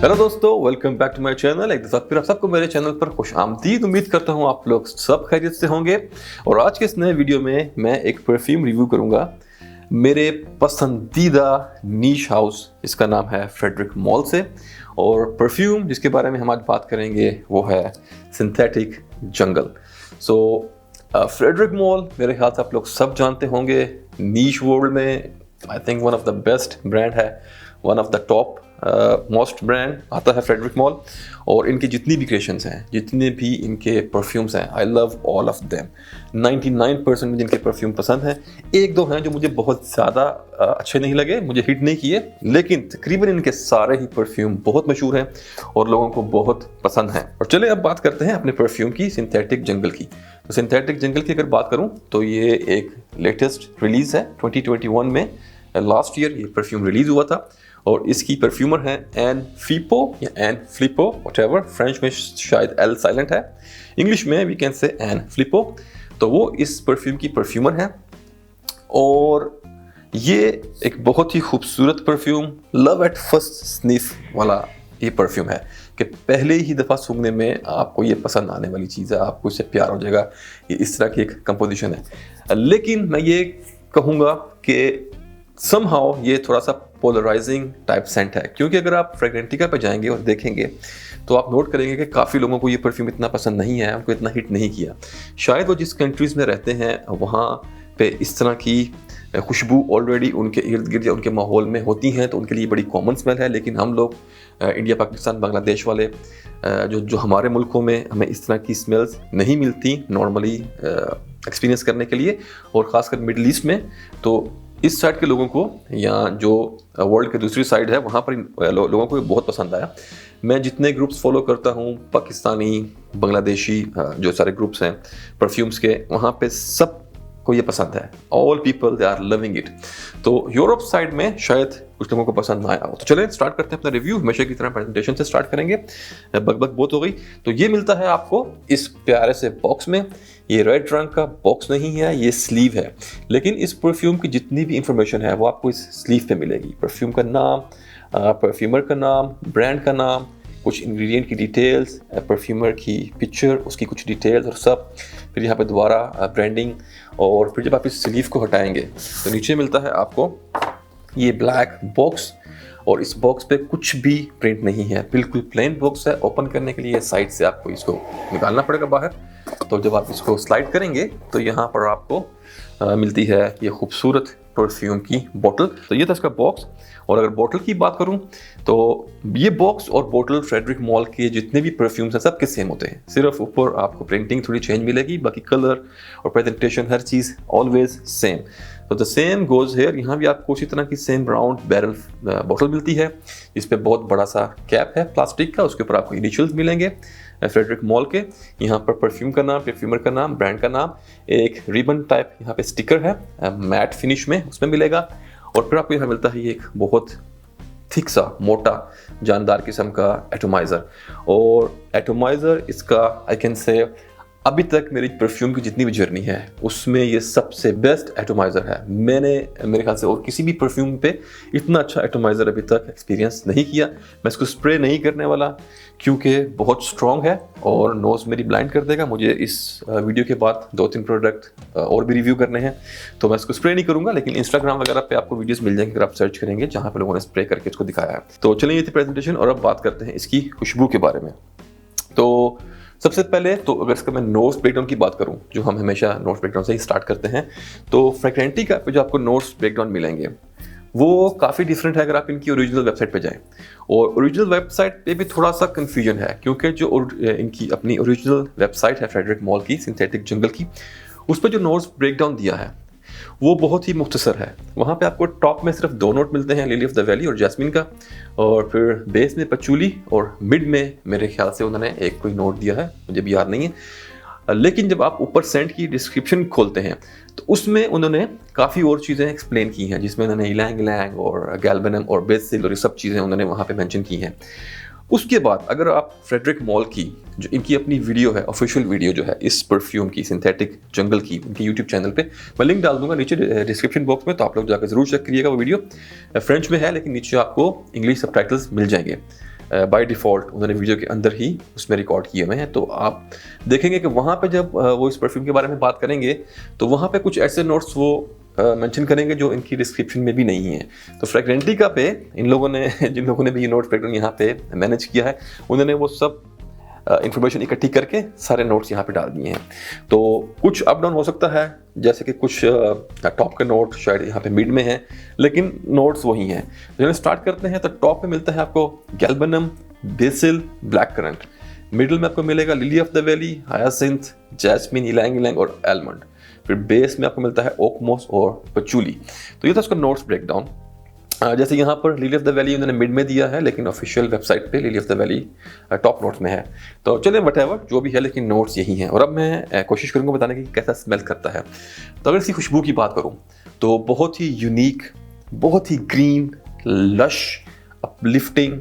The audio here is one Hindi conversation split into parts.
हेलो दोस्तों, welcome back to my channel. एक दफा फिर आप सबको मेरे चैनल पर खुश आमदीद। उम्मीद करता हूँ आप लोग सब खैरियत से होंगे। और आज के इस नए वीडियो में मैं एक परफ्यूम रिव्यू करूंगा, मेरे पसंदीदा नीश हाउस, इसका नाम है फ्रेडरिक मॉल से। और परफ्यूम जिसके बारे में हम आज बात करेंगे वो है सिंथेटिक जंगल। फ्रेडरिक मॉल मेरे ख्याल से आप लोग सब जानते होंगे। नीश वर्ल्ड में I think one of the best brand है, one of the top most brand आता है फ्रेडरिक मॉल। और इनकी जितनी भी क्रिएशंस हैं, जितने भी इनके परफ्यूम्स हैं, I love all of them. 99% मुझे इनके परफ्यूम पसंद हैं। एक दो हैं जो मुझे बहुत ज़्यादा अच्छे नहीं लगे, मुझे हिट नहीं किए, लेकिन तकरीबन इनके सारे ही परफ्यूम बहुत मशहूर हैं और लोगों को बहुत पसंद हैं। और चले अब बात करते हैं अपने परफ्यूम की, सिंथेटिक जंगल की। तो सिंथेटिक जंगल की अगर बात करूँ तो ये एक लेटेस्ट रिलीज़ है 2021 में। लास्ट ईयर ये परफ्यूम रिलीज़ हुआ था और इसकी परफ्यूमर है एन फिलिपो या एन फिलिपो, व्हाटएवर। फ्रेंच में शायद एल साइलेंट है, इंग्लिश में we can say Anne Flipo. तो वो इस परफ्यूम की परफ्यूमर है और ये एक बहुत ही खूबसूरत perfume, love at first sniff वाला ये परफ्यूम है कि पहले ही दफ़ा सूंघने में आपको ये पसंद आने वाली चीज़ है, आपको इससे प्यार हो जाएगा। ये इस तरह की एक कंपोजिशन है। लेकिन मैं ये कहूँगा कि समहाउ ये थोड़ा सा पोलराइजिंग टाइप सेंट है, क्योंकि अगर आप फ्रेग्रेंटिका पे जाएंगे और देखेंगे तो आप नोट करेंगे कि काफ़ी लोगों को ये परफ्यूम इतना पसंद नहीं है, उनको इतना हिट नहीं किया। शायद वो जिस कंट्रीज़ में रहते हैं वहाँ पे इस तरह की खुशबू ऑलरेडी उनके इर्द गिर्द या उनके माहौल में होती हैं, तो उनके लिए बड़ी कॉमन स्मेल है। लेकिन हम लोग इंडिया, पाकिस्तान, बांग्लादेश वाले जो हमारे मुल्कों में हमें इस तरह की स्मेल्स नहीं मिलती नॉर्मली एक्सपीरियंस करने के लिए, और ख़ासकर मिडल ईस्ट में। तो इस साइड के लोगों को या जो वर्ल्ड के दूसरी साइड है वहाँ पर लोगों को बहुत पसंद आया। मैं जितने ग्रुप्स फॉलो करता हूँ, पाकिस्तानी, बांग्लादेशी, जो सारे ग्रुप्स हैं परफ्यूम्स के, वहाँ पे सब को ये पसंद है। All people they are loving it. तो यूरोप साइड में शायद कुछ लोगों को पसंद ना आया हो। तो चलें स्टार्ट करते हैं अपना रिव्यू। हमेशा की तरह प्रेजेंटेशन से स्टार्ट करेंगे, बकबक बहुत हो गई। तो ये मिलता है आपको इस प्यारे से बॉक्स में। ये रेड रंग का बॉक्स नहीं है, ये स्लीव है। लेकिन इस परफ्यूम की जितनी भी इंफॉर्मेशन है वो आपको इस स्लीव पे मिलेगी। परफ्यूम का नाम, परफ्यूमर का नाम, ब्रांड का नाम, कुछ इंग्रेडिएंट की डिटेल्स, परफ्यूमर की पिक्चर, उसकी कुछ डिटेल्स और सब। फिर यहाँ पे दोबारा ब्रांडिंग। और फिर जब आप इस स्लीव को हटाएंगे तो नीचे मिलता है आपको ये ब्लैक बॉक्स, और इस बॉक्स पे कुछ भी प्रिंट नहीं है, बिल्कुल प्लेन बॉक्स है। ओपन करने के लिए साइड से आपको इसको निकालना पड़ेगा बाहर। तो जब आप इसको स्लाइड करेंगे तो यहाँ पर आपको मिलती है ये खूबसूरत परफ्यूम की बोतल। तो ये था इसका बॉक्स। और अगर बोतल की बात करूं तो ये बॉक्स और बोतल फ्रेडरिक मॉल के जितने भी परफ्यूम्स हैं सबके सेम होते हैं, सिर्फ ऊपर आपको प्रिंटिंग थोड़ी चेंज मिलेगी, बाकी कलर और प्रेजेंटेशन हर चीज़ ऑलवेज सेम। तो द सेम गोज हेयर। यहाँ भी आपको उसी तरह की सेम राउंड बैरल बोतल मिलती है, इस पर बहुत बड़ा सा कैप है प्लास्टिक का, उसके ऊपर आपको इनिशियल्स मिलेंगे फ्रेडरिक मॉल के। यहाँ पर परफ्यूम का नाम, परफ्यूमर का नाम, ब्रांड का नाम, एक रिबन टाइप यहाँ पे स्टिकर है मैट फिनिश में, उसमें मिलेगा। और फिर आपको यहाँ मिलता है ये एक बहुत थिक सा, मोटा, जानदार किस्म का एटोमाइज़र। और एटोमाइज़र इसका आई कैन से अभी तक मेरी परफ्यूम की जितनी भी जर्नी है उसमें ये सबसे बेस्ट एटोमाइज़र है। मैंने मेरे ख्याल से और किसी भी परफ्यूम पे इतना अच्छा एटोमाइज़र अभी तक एक्सपीरियंस नहीं किया। मैं इसको स्प्रे नहीं करने वाला क्योंकि बहुत स्ट्रॉन्ग है और नोज़ मेरी ब्लाइंड कर देगा। मुझे इस वीडियो के बाद 2-3 प्रोडक्ट और भी रिव्यू करने हैं, तो मैं इसको स्प्रे नहीं करूँगा। लेकिन इंस्टाग्राम वगैरह पे आपको वीडियोस मिल जाएंगे अगर आप सर्च करेंगे, जहाँ पर लोगों ने स्प्रे करके इसको दिखाया है। तो चलिए, ये थी प्रेजेंटेशन और अब बात करते हैं इसकी खुशबू के बारे में। तो सबसे पहले तो अगर इसका मैं नोट्स ब्रेकडाउन की बात करूं, जो हम हमेशा नोट्स ब्रेकडाउन से ही स्टार्ट करते हैं, तो फ्रेग्रेंटिका पे जो आपको नोट्स ब्रेकडाउन मिलेंगे वो काफ़ी डिफरेंट है अगर आप इनकी ओरिजिनल वेबसाइट पे जाएं। और ओरिजिनल वेबसाइट पे भी थोड़ा सा कन्फ्यूजन है, क्योंकि जो इनकी अपनी ओरिजिनल वेबसाइट है फ्रेडरिक मॉल की, सिंथेटिक जंगल की, उस पर जो नोट्स ब्रेकडाउन दिया है वो बहुत ही मुख्तसर है। वहाँ पे आपको टॉप में सिर्फ 2 नोट मिलते हैं, लिली ऑफ द वैली और जैस्मिन का, और फिर बेस में पचूली, और मिड में मेरे ख्याल से उन्होंने एक कोई नोट दिया है, मुझे भी याद नहीं है। लेकिन जब आप ऊपर सेंट की डिस्क्रिप्शन खोलते हैं तो उसमें उन्होंने काफ़ी और चीज़ें एक्सप्लेन की हैं, जिसमें उन्होंने इलैंग इलैंग और गैल्वेनम और बेसिल और ये सब चीज़ें उन्होंने वहाँ पे मेंशन की हैं। उसके बाद अगर आप फ्रेडरिक मॉल की जो इनकी अपनी वीडियो है, ऑफिशियल वीडियो जो है इस परफ्यूम की, सिंथेटिक जंगल की, इनके यूट्यूब चैनल पे मैं लिंक डाल दूंगा नीचे डिस्क्रिप्शन बॉक्स में, तो आप लोग जाकर जरूर चेक करिएगा। वो वीडियो फ्रेंच में है लेकिन नीचे आपको इंग्लिश सबटाइटल्स मिल जाएंगे। बाय डिफ़ॉल्ट उन्होंने वीडियो के अंदर ही उसमें रिकॉर्ड किए हुए हैं। तो आप देखेंगे कि वहाँ पे जब वो इस परफ्यूम के बारे में बात करेंगे तो वहाँ पे कुछ ऐसे नोट्स वो मेंशन करेंगे जो इनकी डिस्क्रिप्शन में भी नहीं है। तो फ्रेग्रेंटिका पे इन लोगों ने जिन लोगों ने भी ये नोट फ्रेग्रेंस यहाँ पे मैनेज किया है, उन्होंने वो सब इंफॉर्मेशन इकट्ठी करके सारे नोट्स यहाँ पे डाल दिए हैं। तो कुछ अप डाउन हो सकता है, जैसे कि कुछ टॉप के नोट शायद यहाँ पे मिड में हैं, लेकिन नोट्स वही हैं। जब स्टार्ट करते हैं तो टॉप पे मिलता है आपको galbanum, basil, black currant. Middle में आपको मिलेगा lily of the valley, hyacinth, jasmine, ylang ylang और एलमंड। फिर बेस में आपको मिलता है ओक मॉस और पचूली। तो ये था उसका नोट्स ब्रेकडाउन। जैसे यहाँ पर लिली ऑफ द वैली उन्होंने मिड में दिया है, लेकिन ऑफिशियल वेबसाइट पे lily of the valley top notes में है। तो चलिए वटएवर जो भी है, लेकिन नोट्स यही हैं। और अब मैं कोशिश करूँगा बताने की कैसा स्मेल करता है। तो अगर इसकी खुशबू की बात करूँ तो बहुत ही यूनिक, बहुत ही ग्रीन, लश, अपलिफ्टिंग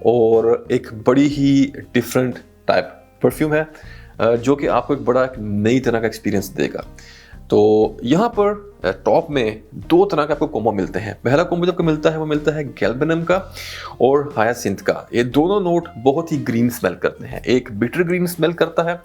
और एक बड़ी ही डिफरेंट टाइप परफ्यूम है, जो कि आपको एक बड़ा नई तरह का एक्सपीरियंस देगा। तो यहाँ पर टॉप में दो तरह के आपको कॉम्बो मिलते हैं। पहला कॉम्बो जो आपको मिलता है वो मिलता है गैल्बनम का और हायासिंथ का। ये दोनों नोट बहुत ही ग्रीन स्मेल करते हैं। एक बिटर ग्रीन स्मेल करता है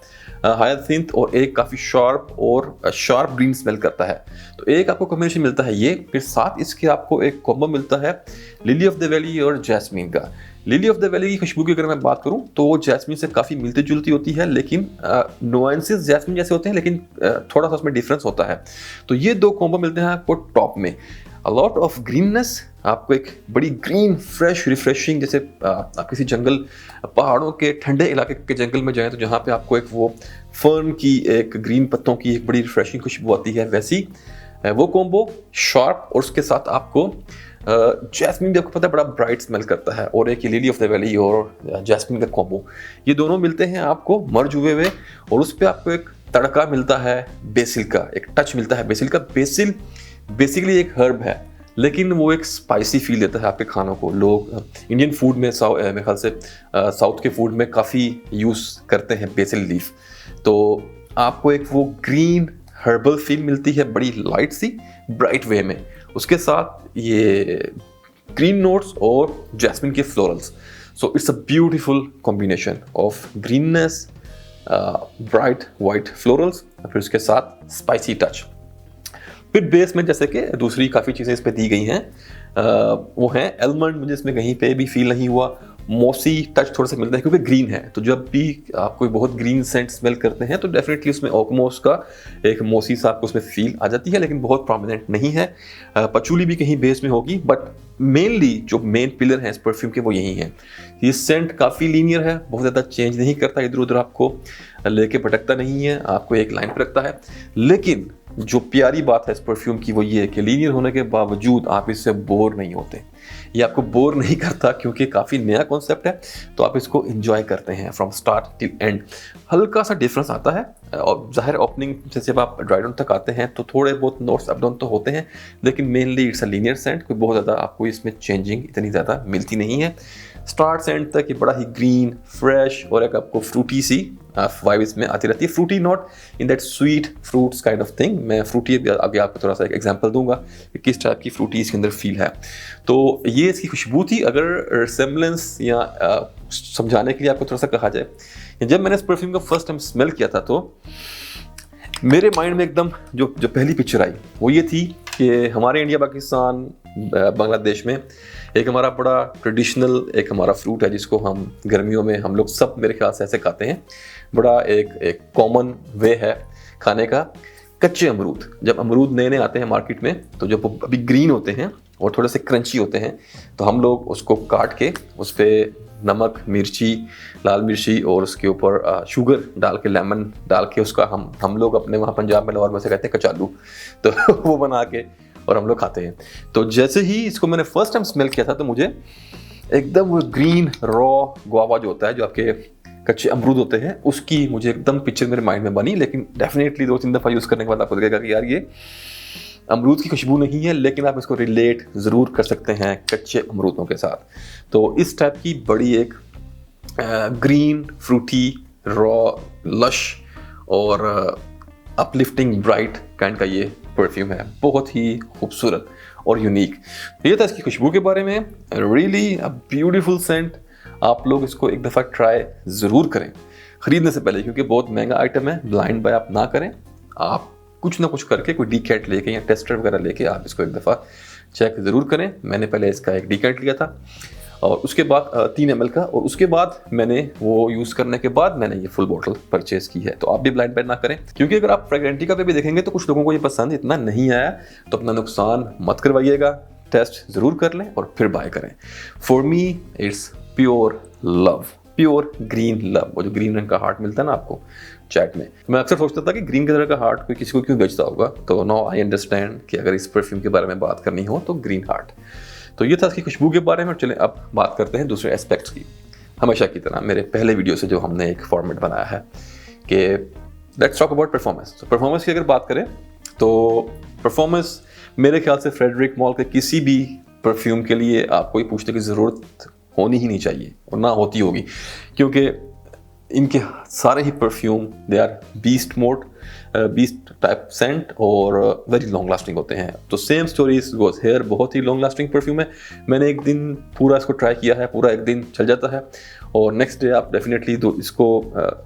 हायासिंथ और एक काफ़ी शार्प ग्रीन स्मेल करता है। तो एक आपको कॉम्बिनेशन मिलता है ये। फिर साथ इसके आपको एक कॉम्बो मिलता है लिली ऑफ द वैली और जैस्मिन का। लिली ऑफ द वैली की खुशबू की अगर मैं बात करूं तो वो जैस्मिन से काफ़ी मिलती जुलती होती है, लेकिन नुआंसेस जैस्मिन जैसे होते हैं, लेकिन थोड़ा सा उसमें डिफरेंस होता है। तो ये दो कॉम्बो मिलते हैं आपको टॉप में। अ लॉट ऑफ ग्रीननेस, आपको एक बड़ी ग्रीन फ्रेश रिफ्रेशिंग, जैसे आप किसी जंगल, पहाड़ों के ठंडे इलाके के जंगल में जाएं तो जहाँ पे आपको एक वो फर्न की, एक ग्रीन पत्तों की एक बड़ी रिफ्रेशिंग खुशबू आती है, वैसी वो कॉम्बो शार्प। और उसके साथ आपको जैस्मिन भी आपको पता है बड़ा ब्राइट स्मेल करता है, और एक लिली ऑफ द वैली और जैस्मिन का कॉम्बो, ये दोनों मिलते हैं आपको मर्ज हुए हुए। और उस पर आपको एक तड़का मिलता है बेसिल का, एक टच मिलता है बेसिल का। बेसिल बेसिकली एक हर्ब है, लेकिन वो एक स्पाइसी फील देता है आपके खानों को। लोग इंडियन फूड में मेरे ख्याल से साउथ के फूड में काफ़ी यूज़ करते हैं बेसिल लीफ। तो आपको एक वो ग्रीन हर्बल फील मिलती है, बड़ी लाइट सी ब्राइट वे में। उसके साथ ये ग्रीन नोट्स और जैस्मिन के florals. So it's a beautiful combination of greenness, bright white florals, फिर उसके साथ स्पाइसी टच। फिर बेस में जैसे कि दूसरी काफ़ी चीज़ें इस पर दी गई हैं, वो हैं एलमंड। मुझे इसमें कहीं पे भी फील नहीं हुआ। मॉसी टच थोड़ा सा मिलता है क्योंकि ग्रीन है। तो जब भी आप कोई बहुत ग्रीन सेंट स्मेल करते हैं तो डेफिनेटली उसमें ओकमोस का एक मॉसी सा आपको उसमें फील आ जाती है, लेकिन बहुत प्रोमिनेंट नहीं है। पचूली भी कहीं बेस में होगी, बट मेनली जो मेन पिलर है इस परफ्यूम के वो यही है। ये सेंट काफ़ी लीनियर है, बहुत ज़्यादा चेंज नहीं करता, इधर उधर आपको लेके भटकता नहीं है, आपको एक लाइन पर रखता है। लेकिन जो प्यारी बात है इस परफ्यूम की वो ये है कि लीनियर होने के बावजूद आप इससे बोर नहीं होते। ये आपको बोर नहीं करता क्योंकि काफ़ी नया कॉन्सेप्ट है, तो आप इसको एंजॉय करते हैं फ्रॉम स्टार्ट टिल एंड। हल्का सा डिफरेंस आता है, और ज़ाहिर ओपनिंग से जब आप ड्राई डाउन तक आते हैं तो थोड़े बहुत नोट्स अप डाउन तो होते हैं, लेकिन mainly it's a linear scent. कोई बहुत ज़्यादा आपको इसमें चेंजिंग इतनी ज़्यादा मिलती नहीं है। स्टार्ट से एंड तक ये बड़ा ही ग्रीन, फ्रेश और एक आपको फ्रूटी सी वाइब इसमें आती रहती है। Fruity not in that sweet fruits kind of thing. मैं फ्रूटी आगे आपको थोड़ा सा एक एग्जांपल दूंगा कि किस टाइप की फ्रूटी इसके अंदर फील है। तो ये इसकी खुशबू थी। अगर रिसेम्बलेंस या समझाने के लिए आपको थोड़ा सा कहा जाए, जब मैंने इस परफ्यूम का फर्स्ट टाइम स्मेल किया था तो मेरे माइंड में एकदम जो पहली पिक्चर आई वो ये थी कि हमारे इंडिया, पाकिस्तान, बांग्लादेश में एक हमारा बड़ा ट्रेडिशनल एक हमारा फ्रूट है जिसको हम गर्मियों में हम लोग सब मेरे ख्याल से ऐसे खाते हैं। बड़ा एक कॉमन वे है खाने का, कच्चे अमरूद। जब अमरूद नए नए आते हैं मार्केट में तो जब वो अभी ग्रीन होते हैं और थोड़े से क्रंची होते हैं तो हम लोग उसको काट के उस पर नमक, मिर्ची, लाल मिर्ची और उसके ऊपर शुगर डाल के, लेमन डाल के उसका हम लोग अपने वहाँ पंजाब में लाहौर में से कहते हैं कचालू, तो वो बना के और हम लोग खाते हैं। तो जैसे ही इसको मैंने फर्स्ट टाइम स्मेल किया था तो मुझे एकदम वो ग्रीन रॉ गुआवा जो होता है, जो आपके कच्चे अमरूद होते हैं, उसकी मुझे एकदम पिक्चर मेरे माइंड में बनी। लेकिन डेफिनेटली 2-3 दफ़ा यूज़ करने के बाद आपको लगेगा कि यार ये अमरूद की खुशबू नहीं है, लेकिन आप इसको रिलेट ज़रूर कर सकते हैं कच्चे अमरूदों के साथ। तो इस टाइप की बड़ी एक ग्रीन, फ्रूटी, रॉ, लश और अपलिफ्टिंग ब्राइट काइंड का ये परफ्यूम है। बहुत ही खूबसूरत और यूनिक। ये था इसकी खुशबू के बारे में। रियली अ ब्यूटीफुल सेंट, आप लोग इसको एक दफ़ा ट्राई ज़रूर करें ख़रीदने से पहले, क्योंकि बहुत महंगा आइटम है। ब्लाइंड बाय आप ना करें, आप कुछ ना कुछ करके कोई डीकैट लेके या टेस्टर वगैरह लेके आप इसको एक दफ़ा चेक ज़रूर करें। मैंने पहले इसका एक डीकैट लिया था और उसके बाद 3 ml का, और उसके बाद मैंने वो यूज़ करने के बाद मैंने ये फुल बोतल परचेज़ की है। तो आप भी ब्लाइंड बाय ना करें, क्योंकि अगर आप फ्रेग्रेंटिका पे भी देखेंगे तो कुछ लोगों को ये पसंद इतना नहीं आया, तो अपना नुकसान मत करवाइएगा, टेस्ट ज़रूर कर लें और फिर बाय करें। For me it's pure love, pure green love. वो जो ग्रीन रंग का हार्ट मिलता है ना आपको चैट में, मैं अक्सर सोचता था कि ग्रीन कलर का हार्ट कोई किसी को क्यों बेचता होगा, तो नाउ आई अंडरस्टैंड कि अगर इस परफ्यूम के बारे में बात करनी हो तो ग्रीन हार्ट। तो ये था इसकी खुशबू के बारे में। चलें अब बात करते हैं दूसरे एस्पेक्ट्स की। हमेशा की तरह मेरे पहले वीडियो से जो हमने एक फॉर्मेट बनाया है कि लेट्स टॉक अबाउट परफॉर्मेंस। तो परफॉर्मेंस की अगर बात करें तो परफॉर्मेंस मेरे ख्याल से फ्रेडरिक मॉल के किसी भी परफ्यूम के लिए आपको ये पूछने की ज़रूरत होनी ही नहीं चाहिए, और ना होती होगी, क्योंकि इनके सारे ही perfume they are beast mode, beast type scent और वेरी लॉन्ग लास्टिंग होते हैं। तो सेम स्टोरीज गोज हेयर, बहुत ही लॉन्ग लास्टिंग परफ्यूम है। मैंने एक दिन पूरा इसको ट्राई किया है, पूरा एक दिन चल जाता है, और नेक्स्ट डे आप डेफिनेटली इसको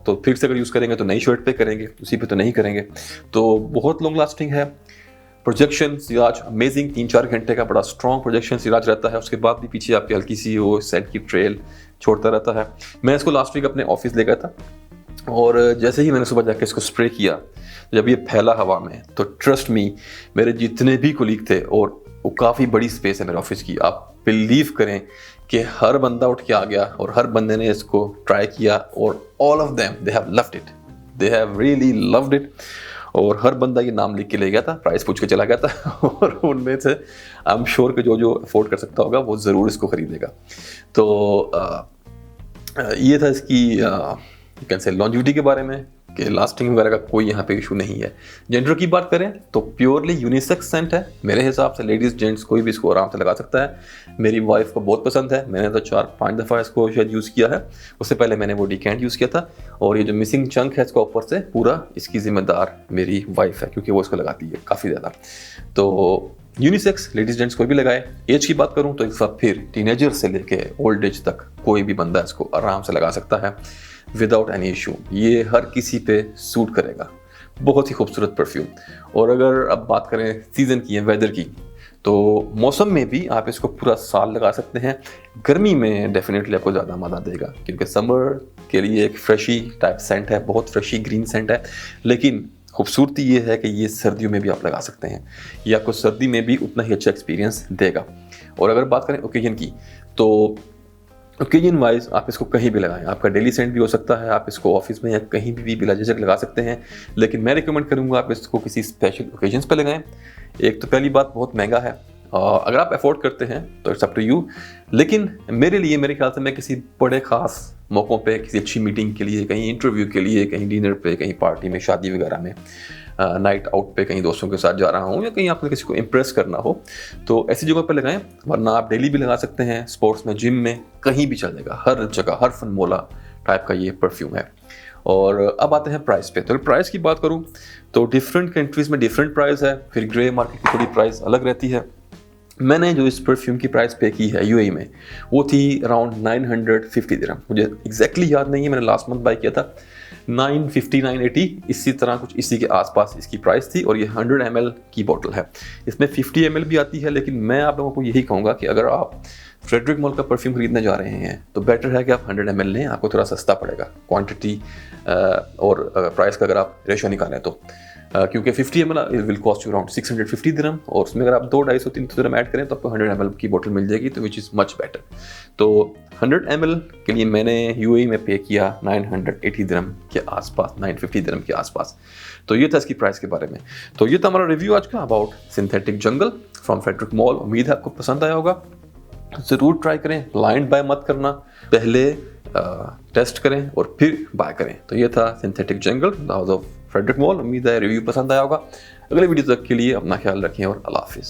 तो फिर से अगर यूज़ करेंगे तो नई शर्ट पे करेंगे, उसी पे तो नहीं करेंगे। तो बहुत लॉन्ग लास्टिंग है। प्रोजेक्शन सिराज अमेजिंग, 3-4 घंटे का बड़ा स्ट्रॉन्ग प्रोजेक्शन सिराज रहता है। उसके बाद भी पीछे आपकी हल्की सी वो सेंट की ट्रेल छोड़ता रहता है। मैं इसको लास्ट वीक अपने ऑफिस ले गया था, और जैसे ही मैंने सुबह जाकर इसको स्प्रे किया, जब ये फैला हवा में, तो ट्रस्ट मी, मेरे जितने भी कोलीग थे, और वो काफ़ी बड़ी स्पेस है मेरे ऑफिस की, आप बिलीव करें कि हर बंदा उठ के आ गया और हर बंदे ने इसको ट्राई किया, और all of them they have loved it, they have really loved it. और हर बंदा ये नाम लिख के ले गया था, प्राइस पूछ के चला गया था, और उनमें से आई एम श्योर कि जो अफोर्ड कर सकता होगा वो ज़रूर इसको ख़रीदेगा। तो ये था इसकी कैन से लॉन्जिविटी के बारे में, कि लास्टिंग वगैरह का कोई यहाँ पे इशू नहीं है। जेंडर की बात करें तो प्योरली यूनिसेक्स सेंट है। मेरे हिसाब से लेडीज़ जेंट्स कोई भी इसको आराम से लगा सकता है। मेरी वाइफ को बहुत पसंद है, मैंने तो 4-5 दफ़ा इसको शायद यूज़ किया है। उससे पहले मैंने वो डीकैंट यूज़ किया था, और ये जो मिसिंग चंक है इसका ऊपर से, पूरा इसकी ज़िम्मेदार मेरी वाइफ है, क्योंकि वो इसको लगाती है काफ़ी ज़्यादा। तो यूनिसेक्स लेडीज जेंट्स कोई भी लगाए। एज की बात करूँ तो एक बार फिर टीनेजर से लेके ओल्ड एज तक कोई भी बंदा इसको आराम से लगा सकता है विदाउट एनी इशू। ये हर किसी पे सूट करेगा। बहुत ही खूबसूरत परफ्यूम। और अगर अब बात करें सीज़न की या वेदर की, तो मौसम में भी आप इसको पूरा साल लगा सकते हैं। गर्मी में डेफिनेटली आपको ज़्यादा मज़ा देगा, क्योंकि समर के लिए एक फ्रेशी टाइप सेंट है, बहुत फ्रेशी ग्रीन सेंट है। लेकिन खूबसूरती ये है कि ये सर्दियों में भी आप लगा सकते हैं, ये आपको सर्दी में भी उतना ही अच्छा एक्सपीरियंस देगा। और अगर बात करें ओकेजन की, तो ओकेजन वाइज आप इसको कहीं भी लगाएं। आपका डेली सेंट भी हो सकता है, आप इसको ऑफिस में या कहीं भी बिला झिझक लगा सकते हैं। लेकिन मैं रिकमेंड करूंगा आप इसको किसी स्पेशल ओकेजन्स पे लगाएं। एक तो पहली बात, बहुत महंगा है, अगर आप अफोर्ड करते हैं तो इट्स अप टू यू। लेकिन मेरे लिए, मेरे ख्याल से, मैं किसी बड़े ख़ास मौक़ों पे, किसी अच्छी मीटिंग के लिए, कहीं इंटरव्यू के लिए, कहीं डिनर पे, कहीं पार्टी में, शादी वगैरह में, नाइट आउट पे कहीं दोस्तों के साथ जा रहा हूँ, या कहीं आपको किसी को इम्प्रेस करना हो, तो ऐसी जगह पे लगाएं। वरना आप डेली भी लगा सकते हैं, स्पोर्ट्स में, जिम में, कहीं भी चलेगा, हर जगह, हर फनमोला टाइप का ये परफ्यूम है। और अब आते हैं प्राइस पे। तो प्राइस की बात करूँ तो डिफरेंट कंट्रीज़ में डिफरेंट प्राइस है, फिर ग्रे मार्केट की थोड़ी प्राइस अलग रहती है। मैंने जो इस परफ्यूम की प्राइस पे की है यूएई में, वो थी अराउंड 950 दिरहम। मुझे एग्जैक्टली याद नहीं है, मैंने लास्ट मंथ बाय किया था। 950 980 इसी तरह कुछ इसी के आसपास इसकी प्राइस थी। और ये 100 ml की बोतल है, इसमें 50 ml भी आती है। लेकिन मैं आप लोगों को यही कहूँगा कि अगर आप फ्रेडरिक मॉल का परफ्यूम खरीदने जा रहे हैं तो बेटर है कि आप 100 ml लें, आपको थोड़ा सस्ता पड़ेगा क्वांटिटी और प्राइस का अगर आप रेशो निकालें तो। क्योंकि 50 ml will cost you around 650 दिरहम, और उसमें अगर आप 200-250-300 दिरहम ऐड करें तो आपको 100 ml की बोतल मिल जाएगी, तो विच इज़ मच बेटर। तो 100 ml के लिए मैंने यूएई में पे किया 980 दिरहम के आसपास, 950 दिरहम के आसपास। तो ये था इसकी प्राइस के बारे में। तो ये था हमारा रिव्यू आज का about synthetic jungle from Frederic Malle. उम्मीद है आपको पसंद आया होगा। ज़रूर ट्राई करें, ब्लाइंड बाय मत करना, पहले टेस्ट करें और फिर बाय करें। तो ये था synthetic jungle, the house of Frederic Malle. उम्मीद है रिव्यू पसंद आया होगा। अगले वीडियो तक के लिए अपना ख्याल रखें और अल्लाह हाफिज़।